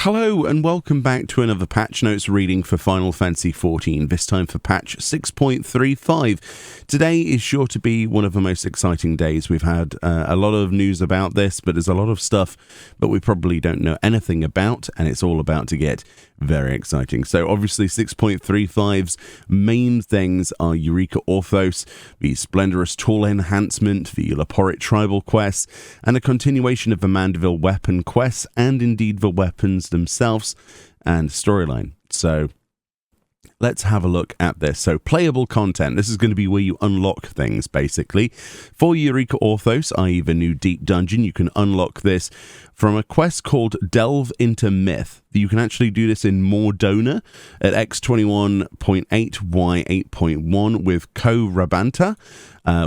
Hello and welcome back to another patch notes reading for Final Fantasy XIV, this time for patch 6.35. Today is sure to be one of the most exciting days. We've had a lot of news about this, but there's a lot of stuff that we probably don't know anything about, and it's all about to get very exciting. So obviously 6.35's main things are Eureka Orthos, the Splendorous Tool Enhancement, the Leporit Tribal Quests, and a continuation of the Mandeville Weapon Quests, and indeed the weapons themselves and storyline. So let's have a look at this. So playable content. This is going to be where you unlock things, basically. For Eureka Orthos, i.e. the new Deep Dungeon, you can unlock this from a quest called Delve into Myth. You can actually do this in Mordona at X21.8, Y8.1 with Ko Rabanta,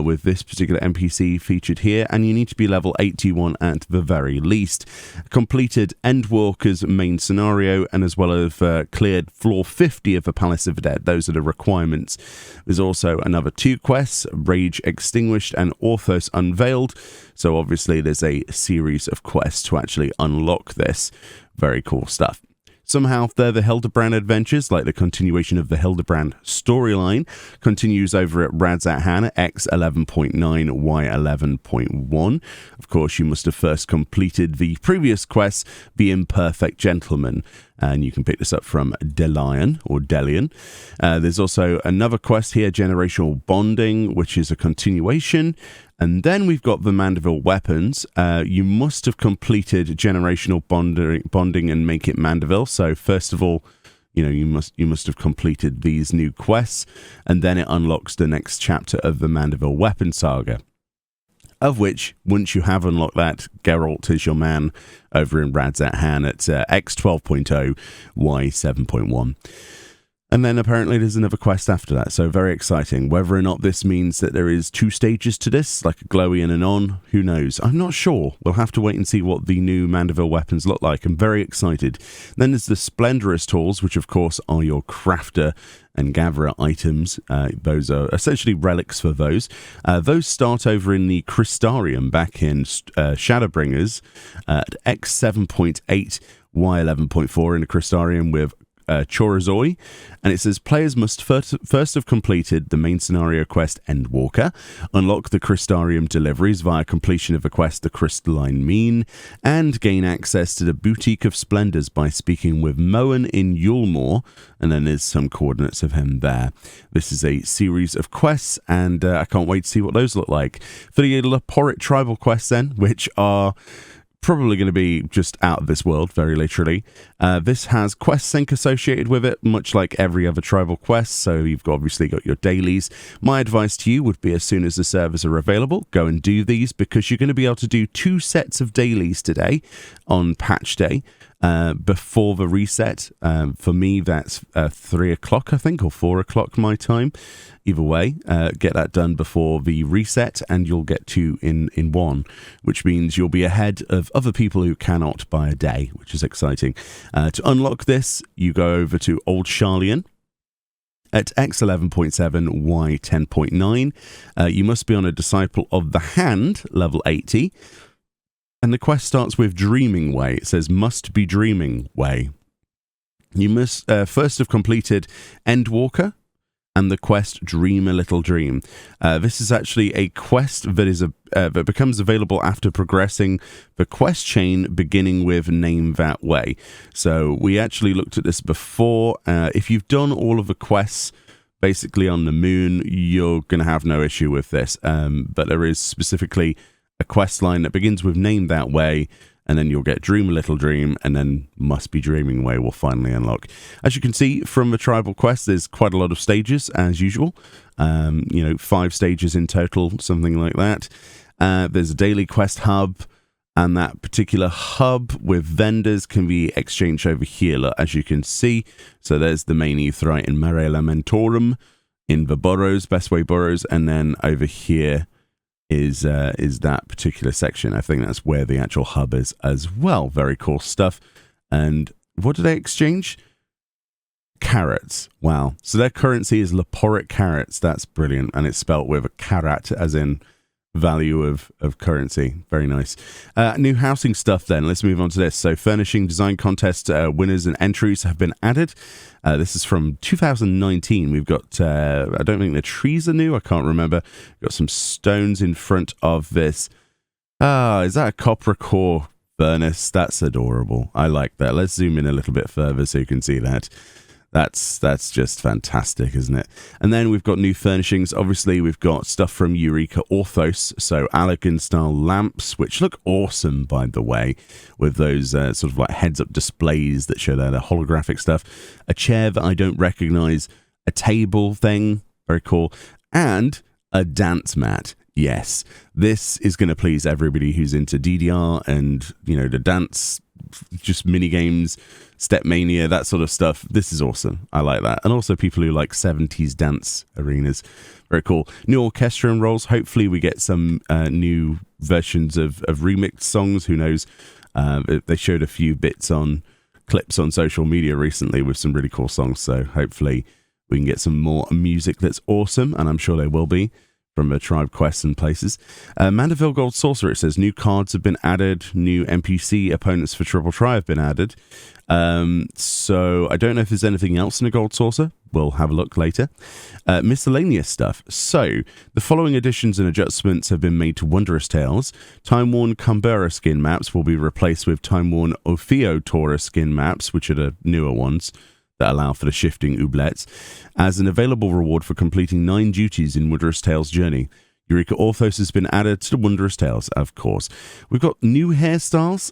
with this particular NPC featured here, and you need to be level 81 at the very least. Completed Endwalker's main scenario, and as well as cleared floor 50 of the Palace of the Dead. Those are the requirements. There's also another two quests, Rage Extinguished and Orthos Unveiled. So obviously there's a series of quests to actually unlock this. Very cool stuff. Somehow, they're the Hildebrand adventures, like the continuation of the Hildebrand storyline, continues over at Radzat Han X11.9, Y11.1. Of course, you must have first completed the previous quest, The Imperfect Gentleman, and you can pick this up from Delion, or Delion. There's also another quest here, Generational Bonding, which is a continuation. And then we've got the Mandeville Weapons. You must have completed Generational Bonding and Make It Mandeville. So first of all, you must have completed these new quests, and then it unlocks the next chapter of the Mandeville Weapon Saga. Of which, once you have unlocked that, Geralt is your man over in Radzat Han at X12.0, Y7.1. And then apparently there's another quest after that, so very exciting. Whether or not this means that there is two stages to this, like a glowy and an on, who knows? I'm not sure. We'll have to wait and see what the new Mandeville weapons look like. I'm very excited. Then there's the Splendorous Tools, which of course are your crafter and gatherer items. Those are essentially relics for those. Those start over in the Crystarium back in Shadowbringers at X7.8, Y11.4 in the Crystarium with Chorazoi, and it says players must first have completed the main scenario quest Endwalker, unlock the Crystarium deliveries via completion of the quest The Crystalline Mean, and gain access to the Boutique of Splendors by speaking with Moen in Yulmore, and then there's some coordinates of him there. This is a series of quests, and I can't wait to see what those look like. For the Leporit Tribal quests then, which are probably going to be just out of this world, very literally. This has quest sync associated with it, much like every other tribal quest, so you've obviously got your dailies. My advice to you would be, as soon as the servers are available, go and do these, because you're going to be able to do two sets of dailies today on patch day. Before the reset. For me, that's 3 o'clock, I think, or 4 o'clock my time. Either way, get that done before the reset, and you'll get two in one, which means you'll be ahead of other people who cannot by a day, which is exciting. To unlock this, you go over to Old Charlian at X11.7, Y10.9. You must be on a Disciple of the Hand, level 80. And the quest starts with Dreaming Way. It says, must be Dreaming Way. You must first have completed Endwalker and the quest Dream a Little Dream. This is actually a quest that that becomes available after progressing the quest chain beginning with Name That Way. So we actually looked at this before. If you've done all of the quests basically on the moon, you're going to have no issue with this. But there is specifically a quest line that begins with Name That Way, and then you'll get Dream a Little Dream, and then Must Be Dreaming Way will finally unlock. As you can see from the tribal quest, there's quite a lot of stages, as usual. 5 stages in total, something like that. There's a daily quest hub, and that particular hub with vendors can be exchanged over here, as you can see. So there's the main Etherite in Mare Lamentorum, in the boroughs, Bestway boroughs, and then over here is that particular section. I think that's where the actual hub is as well. Very cool stuff. And what do they exchange? Carrots. Wow. So their currency is Leporit carrots. That's brilliant. And it's spelt with a carat, as in value of currency. Very nice. New housing stuff then. Let's move on to this. So furnishing design contest winners and entries have been added. This is from 2019. We've got, I don't think the trees are new. I can't remember. We've got some stones in front of this. Is that a copper core furnace? That's adorable. I like that. Let's zoom in a little bit further so you can see that. That's just fantastic, isn't it? And then we've got new furnishings. Obviously, we've got stuff from Eureka Orthos, so Allegan-style lamps, which look awesome, by the way, with those sort of like heads-up displays that show the holographic stuff. A chair that I don't recognize, a table thing, very cool, and a dance mat. Yes, this is going to please everybody who's into DDR and, you know, the dance, just mini games, Step Mania, that sort of stuff. This is awesome. I like that. And also people who like 70s dance arenas. Very cool. New orchestra and rolls. Hopefully we get some new versions of remixed songs. Who knows? They showed a few clips on social media recently with some really cool songs. So hopefully we can get some more music that's awesome. And I'm sure there will be from the Tribe quests and places. Mandeville Gold Sorcerer, it says new cards have been added, new NPC opponents for Triple Tri have been added. So I don't know if there's anything else in the Gold Saucer. We'll have a look later. Miscellaneous stuff. So the following additions and adjustments have been made to Wondrous Tales. Time-worn Canberra skin maps will be replaced with time-worn Ophio Tora skin maps, which are the newer ones that allow for the shifting oubliettes, as an available reward for completing 9 duties in Wondrous Tales Journey. Eureka Orthos has been added to the Wondrous Tales, of course. We've got new hairstyles.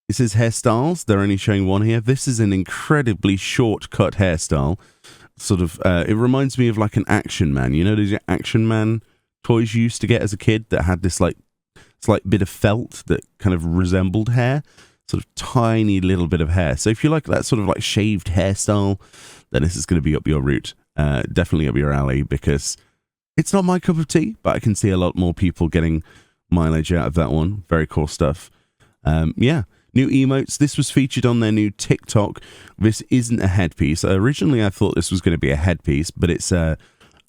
It says hairstyles. They're only showing one here. This is an incredibly short-cut hairstyle. Sort of, it reminds me of like an Action Man. You know those Action Man toys you used to get as a kid that had this like slight bit of felt that kind of resembled hair? Sort of tiny little bit of hair. So if you like that sort of like shaved hairstyle, then this is going to be up your route. Definitely up your alley, because it's not my cup of tea, but I can see a lot more people getting mileage out of that one. Very cool stuff. Yeah. New emotes. This was featured on their new TikTok. This isn't a headpiece. Originally, I thought this was going to be a headpiece, but it's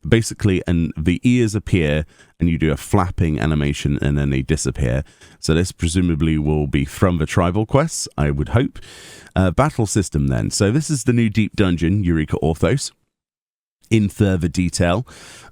basically, and the ears appear and you do a flapping animation and then they disappear. So this presumably will be from the tribal quests, I would hope. Battle system then. So this is the new deep dungeon, Eureka Orthos, in further detail.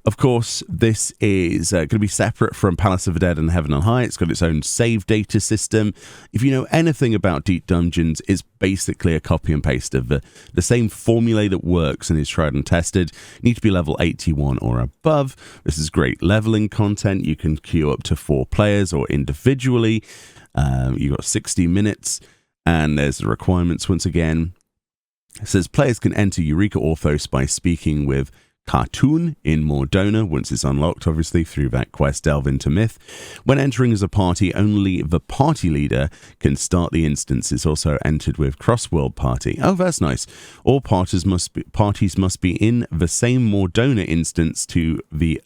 Of course, this is going to be separate from Palace of the Dead and Heaven on High. It's got its own save data system. If you know anything about deep dungeons, it's basically a copy and paste of the same formula that works and is tried and tested. You need to be level 81 or above. This is great leveling content. You can queue up to 4 players or individually. You've got 60 minutes, and there's the requirements once again. It says players can enter Eureka Orthos by speaking with Cartoon in Mordona, once it's unlocked, obviously, through that quest Delve into Myth. When entering as a party, only the party leader can start the instance. It's also entered with Crossworld Party. Oh, that's nice. All parties must be in the same Mordona instance to the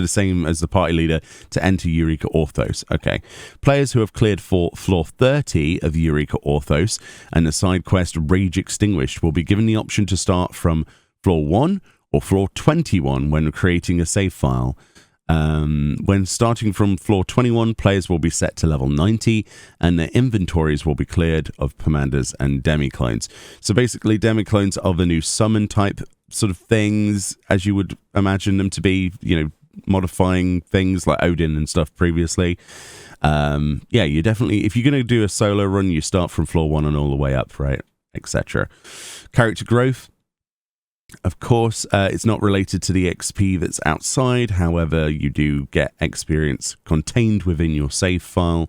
same as the party leader to enter Eureka Orthos. Okay. Players who have cleared floor 30 of Eureka Orthos and the side quest Rage Extinguished will be given the option to start from floor 1 or floor 21 when creating a save file. When starting from floor 21, players will be set to level 90 and their inventories will be cleared of commanders and demi-clones. So basically, demi-clones are the new summon type sort of things, as you would imagine them to be, you know, modifying things like Odin and stuff previously. Yeah, you definitely, if you're going to do a solo run, you start from floor 1 and all the way up, right, etc. Character growth. Of course, it's not related to the XP that's outside. However, you do get experience contained within your save file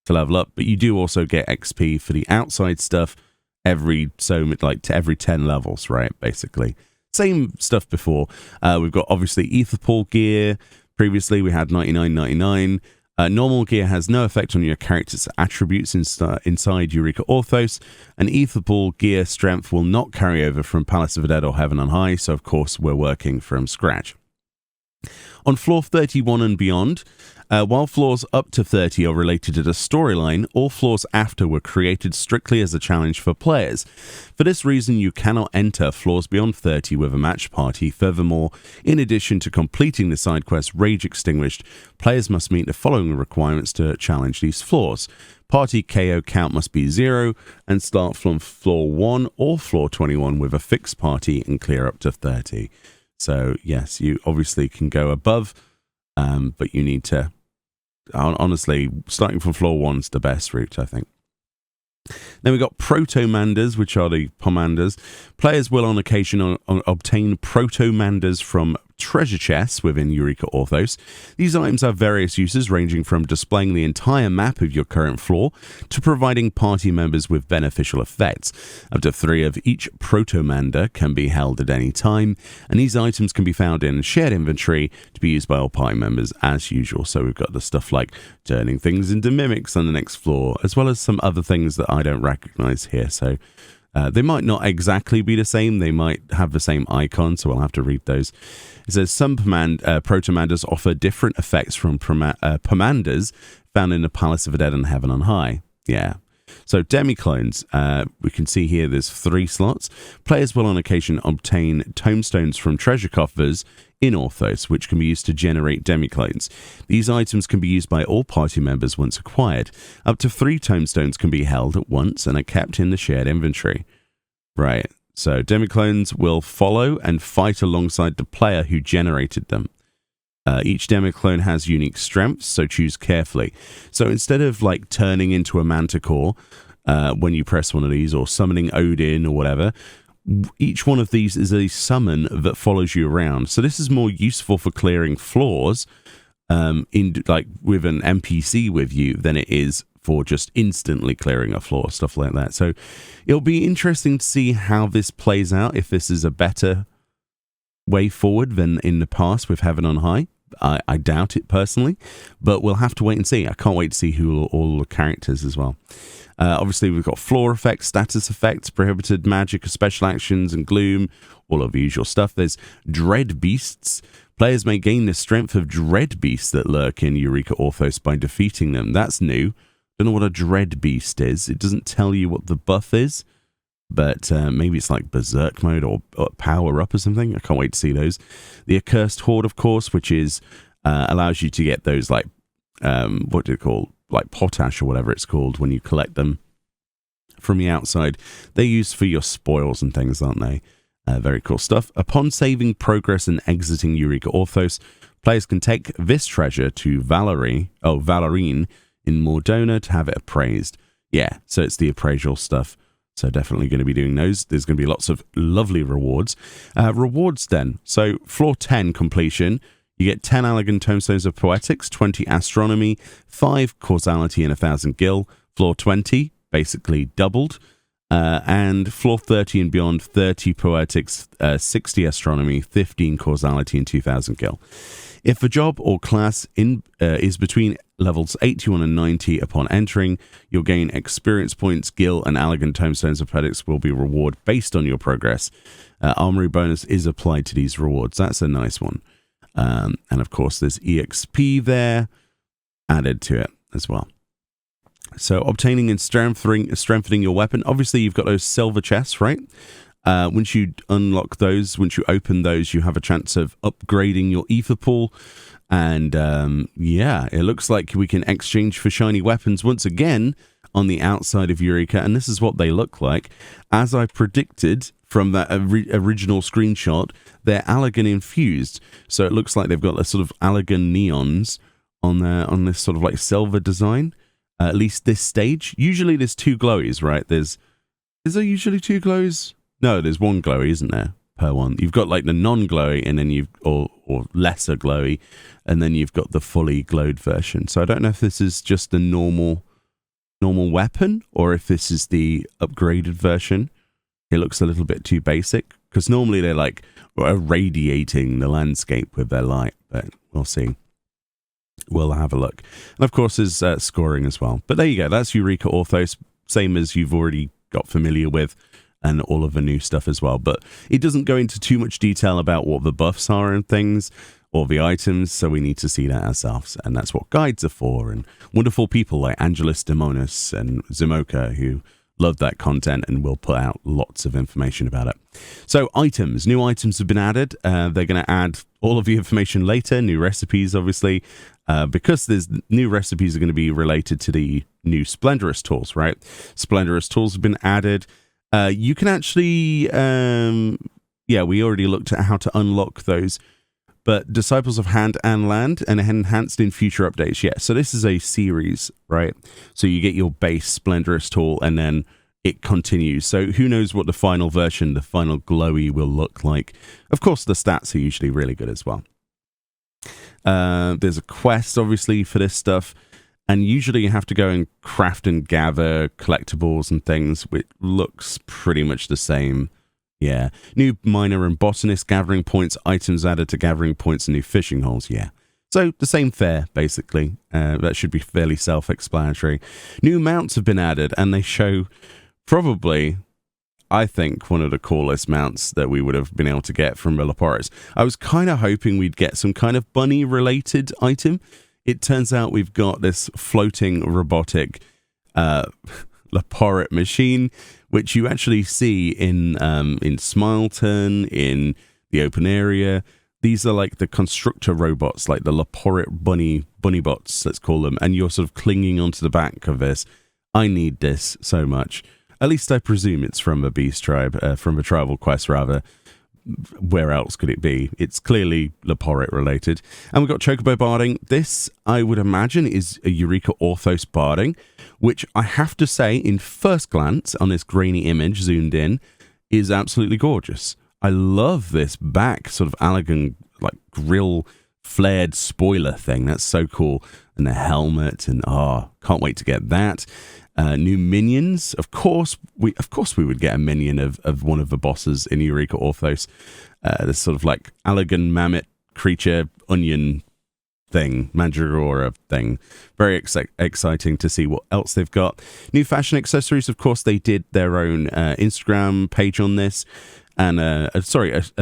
to level up, but you do also get XP for the outside stuff every 10 levels, right? Basically, same stuff before. We've got obviously Etherpool gear. Previously, we had 99.99. Normal gear has no effect on your character's attributes inside Eureka Orthos, and Etherpool gear strength will not carry over from Palace of the Dead or Heaven on High, so of course we're working from scratch. On floor 31 and beyond, while floors up to 30 are related to the storyline, all floors after were created strictly as a challenge for players. For this reason, you cannot enter floors beyond 30 with a match party. Furthermore, in addition to completing the side quest Rage Extinguished, players must meet the following requirements to challenge these floors. Party KO count must be 0 and start from floor 1 or floor 21 with a fixed party and clear up to 30. So, yes, you obviously can go above, but you need to, honestly, starting from floor 1 is the best route, I think. Then we've got Protomanders, which are the Pomanders. Players will on occasion obtain Protomanders from treasure chests within Eureka Orthos. These items have various uses, ranging from displaying the entire map of your current floor to providing party members with beneficial effects. Up to 3 of each Protomander can be held at any time, and these items can be found in shared inventory to be used by all party members as usual. So we've got the stuff like turning things into mimics on the next floor, as well as some other things that I don't recognize here. So they might not exactly be the same. They might have the same icon, so I'll have to read those. It says some Protomanders offer different effects from Pomanders found in the Palace of the Dead and Heaven on High. Yeah. So demi-clones, we can see here there's 3 slots. Players will on occasion obtain tomestones from treasure coffers in Orthos, which can be used to generate demi-clones. These items can be used by all party members once acquired. Up to 3 tomestones can be held at once and are kept in the shared inventory. Right, so demi-clones will follow and fight alongside the player who generated them. Each demi-clone has unique strengths, so choose carefully. So instead of like turning into a manticore when you press one of these, or summoning Odin or whatever, each one of these is a summon that follows you around. So this is more useful for clearing floors in like with an NPC with you than it is for just instantly clearing a floor, stuff like that. So it'll be interesting to see how this plays out, if this is a better way forward than in the past with Heaven on High. I doubt it personally, but we'll have to wait and see. I can't wait to see who all the characters as well. Obviously, we've got floor effects, status effects, prohibited magic, special actions, and gloom, all of the usual stuff. There's dread beasts. Players may gain the strength of dread beasts that lurk in Eureka Orthos by defeating them. That's new. Don't know what a dread beast is. It doesn't tell you what the buff is, but maybe it's like berserk mode or power up or something. I can't wait to see those. The accursed horde, of course, which is allows you to get those like what do you call, like potash or whatever it's called when you collect them from the outside. They're used for your spoils and things, aren't they? Very cool stuff. Upon saving progress and exiting Eureka Orthos, players can take this treasure to Valerine in Mordona to have it appraised. Yeah, so it's the appraisal stuff. So definitely going to be doing those. There's going to be lots of lovely rewards. Rewards then. So floor 10 completion. You get 10 Allegan Tomestones of Poetics, 20 Astronomy, 5 Causality, and 1,000 Gil. Floor 20, basically doubled. And floor 30 and beyond, 30 Poetics, 60 Astronomy, 15 Causality, and 2,000 Gil. If a job or class is between levels 81 and 90 upon entering, you'll gain experience points, Gil, and Allegan Tomestones of Poetics will be rewarded based on your progress. Armory bonus is applied to these rewards. That's a nice one. And of course, there's EXP there added to it as well. So obtaining and strengthening your weapon. Obviously, you've got those silver chests, right? Once you unlock those, once you open those, you have a chance of upgrading your ether pool. And yeah, it looks like we can exchange for shiny weapons once again on the outside of Eureka. And this is what they look like. As I predicted from that original screenshot, they're Allegan infused. So it looks like they've got a sort of Allegan neons on this sort of like silver design. At least this stage. Usually there's 2 glowies, right? Is there usually 2 glowies? No, there's 1 glowy, isn't there? Per one. You've got like the non-glowy and then or lesser glowy, and then you've got the fully glowed version. So I don't know if this is just the normal weapon or if this is the upgraded version. It looks a little bit too basic because normally they're like irradiating the landscape with their light, but we'll see. We'll have a look. And of course, there's scoring as well. But there you go. That's Eureka Orthos, same as you've already got familiar with, and all of the new stuff as well. But it doesn't go into too much detail about what the buffs are and things. all the items, so we need to see that ourselves. And that's what guides are for, and wonderful people like Angelus Demonis and Zimoka who love that content and will put out lots of information about it. So items, new items have been added. They're going to add all of the information later, new recipes, obviously, because there's new recipes are going to be related to the new Splendorous tools, right? Splendorous tools have been added. You can actually, we already looked at how to unlock those, but Disciples of Hand and Land and enhanced in future updates. Yeah, so this is a series, right? So you get your base Splendorous tool and then it continues. So who knows what the final version, the final glowy will look like. Of course, the stats are usually really good as well. There's a quest, obviously, for this stuff. And usually you have to go and craft and gather collectibles and things, which looks pretty much the same. Yeah. New miner and botanist gathering points, items added to gathering points, and new fishing holes. Yeah. So the same fare, basically. That should be fairly self-explanatory. New mounts have been added, and they show probably, I think, one of the coolest mounts that we would have been able to get from Laporis. I was kind of hoping we'd get some kind of bunny-related item. It turns out we've got this floating robotic Laporit machine, which you actually see in Smileton, in the open area. These are like the constructor robots, like the Laporit bunny bots, let's call them, and you're sort of clinging onto the back of this. I need this so much. At least I presume it's from a beast tribe, from a tribal quest rather. Where else could it be? It's clearly Laporit related. And we've got Chocobo Barding. This, I would imagine, is a Eureka Orthos Barding, which I have to say, in first glance, on this grainy image zoomed in, is absolutely gorgeous. I love this back sort of elegant, like grill flared spoiler thing. That's so cool. And the helmet, and can't wait to get that. New minions. Of course we would get a minion of one of the bosses in Eureka Orthos. This sort of like elegant mammoth creature onion thing, Mandragora thing. Very exciting to see what else they've got. New fashion accessories. Of course, they did their own Instagram page on this. And a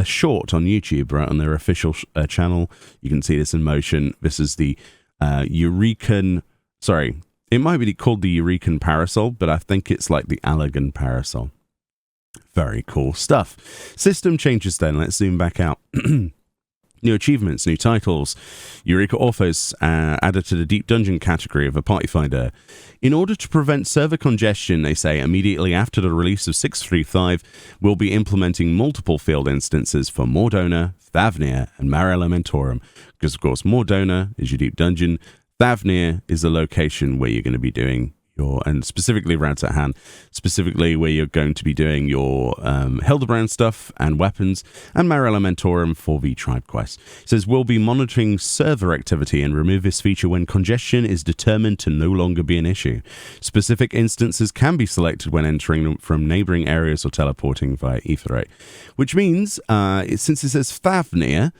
short on YouTube, right, on their official channel. You can see this in motion. This is the Eurekan, it might be called the Eurekan Parasol, but I think it's like the Allegan Parasol. Very cool stuff. System changes then. Let's zoom back out. New achievements, new titles. Eureka Orthos added to the Deep Dungeon category of a Party Finder. In order to prevent server congestion, they say, immediately after the release of 635, we'll be implementing multiple field instances for Mordona, Thavnir, and Mare Elementorum. Because, of course, Mordona is your Deep Dungeon. Thavnir is the location where you're going to be doing and specifically Routes at Hand, specifically where you're going to be doing your Hildebrand stuff and weapons, and Mare Elementorum for the tribe quest. It says, we'll be monitoring server activity and remove this feature when congestion is determined to no longer be an issue. Specific instances can be selected when entering from neighboring areas or teleporting via Aetheryte, which means, since it says Thavnir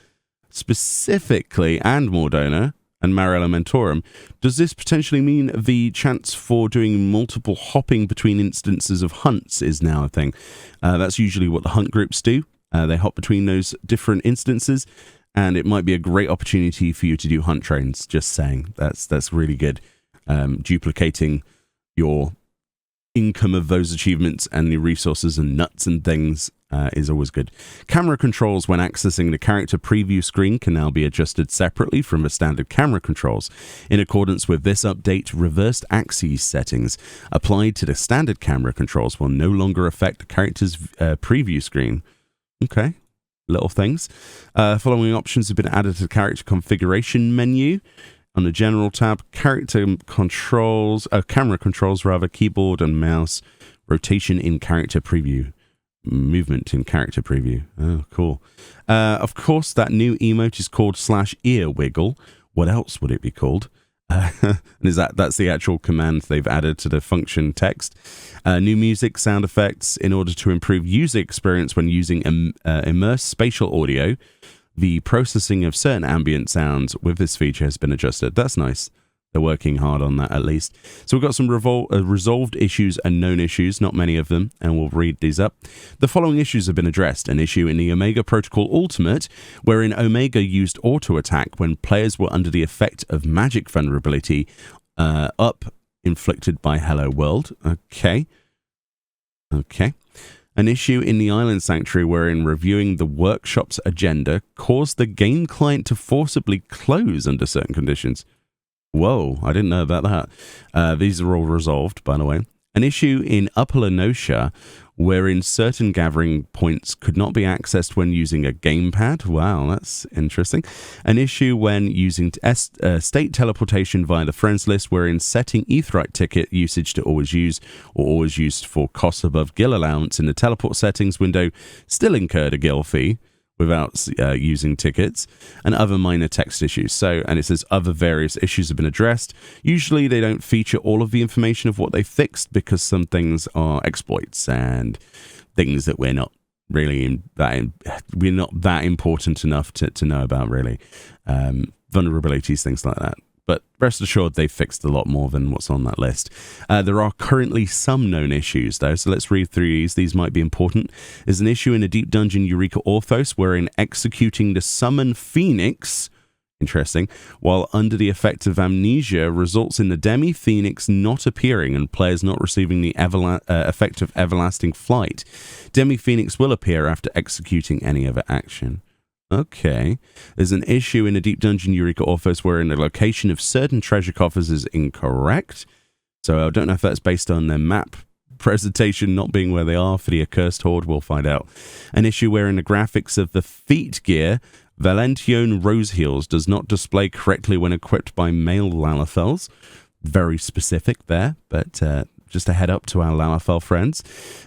specifically and Mordona, and Mare Elementorum, does this potentially mean the chance for doing multiple hopping between instances of hunts is now a thing? That's usually what the hunt groups do. They hop between those different instances, and it might be a great opportunity for you to do hunt trains. Just saying, that's really good. Duplicating your income of those achievements and the resources and nuts and things is always good. Camera controls when accessing the character preview screen can now be adjusted separately from the standard camera controls. In accordance with this update, reversed axes settings applied to the standard camera controls will no longer affect the character's preview screen. Okay, little things. Following options have been added to the character configuration menu. On the general tab, camera controls, keyboard and mouse, rotation in character preview, movement in character preview. Oh, cool. Of course, that new emote is called /ear wiggle. What else would it be called? And that's the actual command they've added to the function text. New music, sound effects in order to improve user experience when using immersed spatial audio. The processing of certain ambient sounds with this feature has been adjusted. That's nice. They're working hard on that, at least. So we've got some resolved issues and known issues, not many of them, and we'll read these up. The following issues have been addressed. An issue in the Omega Protocol Ultimate, wherein Omega used auto-attack when players were under the effect of magic vulnerability inflicted by Hello World. Okay. An issue in the Island Sanctuary wherein reviewing the workshop's agenda caused the game client to forcibly close under certain conditions. Whoa, I didn't know about that. These are all resolved, by the way. An issue in Upper Lenosha wherein certain gathering points could not be accessed when using a gamepad. Wow, that's interesting. An issue when using state teleportation via the friends list wherein setting Aetheryte ticket usage to always use or always used for costs above gil allowance in the teleport settings window still incurred a gil fee without using tickets, and other minor text issues. So, and it says other various issues have been addressed. Usually they don't feature all of the information of what they fixed because some things are exploits and things that we're not really we're not that important enough to know about, really. Vulnerabilities, things like that. But rest assured, they've fixed a lot more than what's on that list. There are currently some known issues, though, so let's read through these. These might be important. There's an issue in a Deep Dungeon Eureka Orthos wherein executing the Summon Phoenix, interesting, while under the effect of amnesia results in the Demi Phoenix not appearing and players not receiving the effect of Everlasting Flight. Demi Phoenix will appear after executing any other action. Okay. There's an issue in a Deep Dungeon Eureka Orthos wherein the location of certain treasure coffers is incorrect. So I don't know if that's based on their map presentation not being where they are for the Accursed Horde. We'll find out. An issue wherein the graphics of the feet gear Valentione Roseheels does not display correctly when equipped by male Lalafels. Very specific there, but just a head up to our Lalafell friends.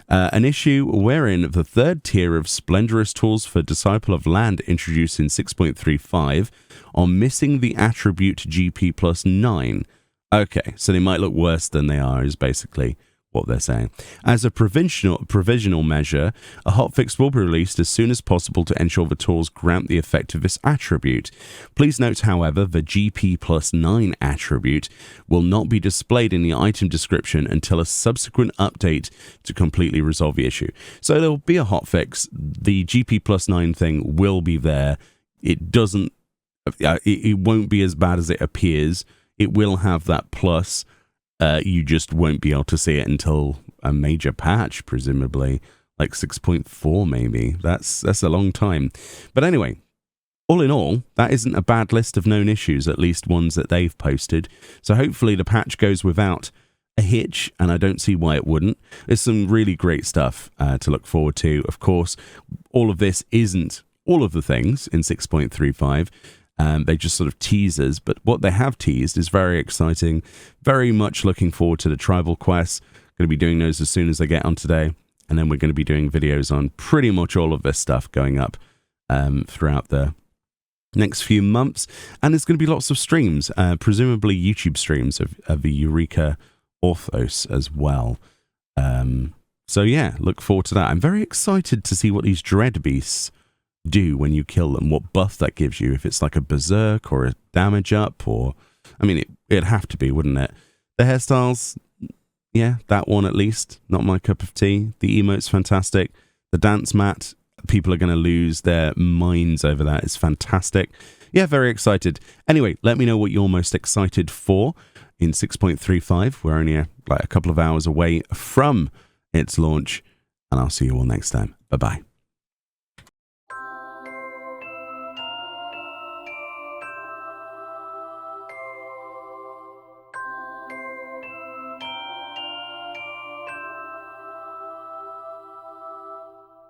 An issue wherein the third tier of Splendorous tools for Disciple of Land introduced in 6.35 are missing the attribute GP plus 9. Okay, so they might look worse than they are, is basically what they're saying. As a provisional measure, a hotfix will be released as soon as possible to ensure the tools grant the effect of this attribute. Please note, however, the GP plus 9 attribute will not be displayed in the item description until a subsequent update to completely resolve the issue. So there'll be a hotfix. The GP plus 9 thing will be there. It doesn't, it won't be as bad as it appears. It will have that plus. You just won't be able to see it until a major patch, presumably, like 6.4 maybe. That's a long time. But anyway, all in all, that isn't a bad list of known issues, at least ones that they've posted. So hopefully the patch goes without a hitch, and I don't see why it wouldn't. There's some really great stuff to look forward to. Of course, all of this isn't all of the things in 6.35. They just sort of teasers, but what they have teased is very exciting. Very much looking forward to the tribal quests. Going to be doing those as soon as I get on today, and then we're going to be doing videos on pretty much all of this stuff going up throughout the next few months. And there's going to be lots of streams, presumably YouTube streams of the Eureka Orthos as well. So yeah, look forward to that. I'm very excited to see what these Dread Beasts do when you kill them, what buff that gives you, if it's like a berserk or a damage up, or I mean it'd have to be, wouldn't it? The hairstyles, yeah, that one at least, not my cup of tea. The emote's fantastic. The dance mat, people are going to lose their minds over that. It's fantastic. Yeah, very excited. Anyway, let me know what you're most excited for in 6.35. We're only like a couple of hours away from its launch, and I'll see you all next time. Bye bye.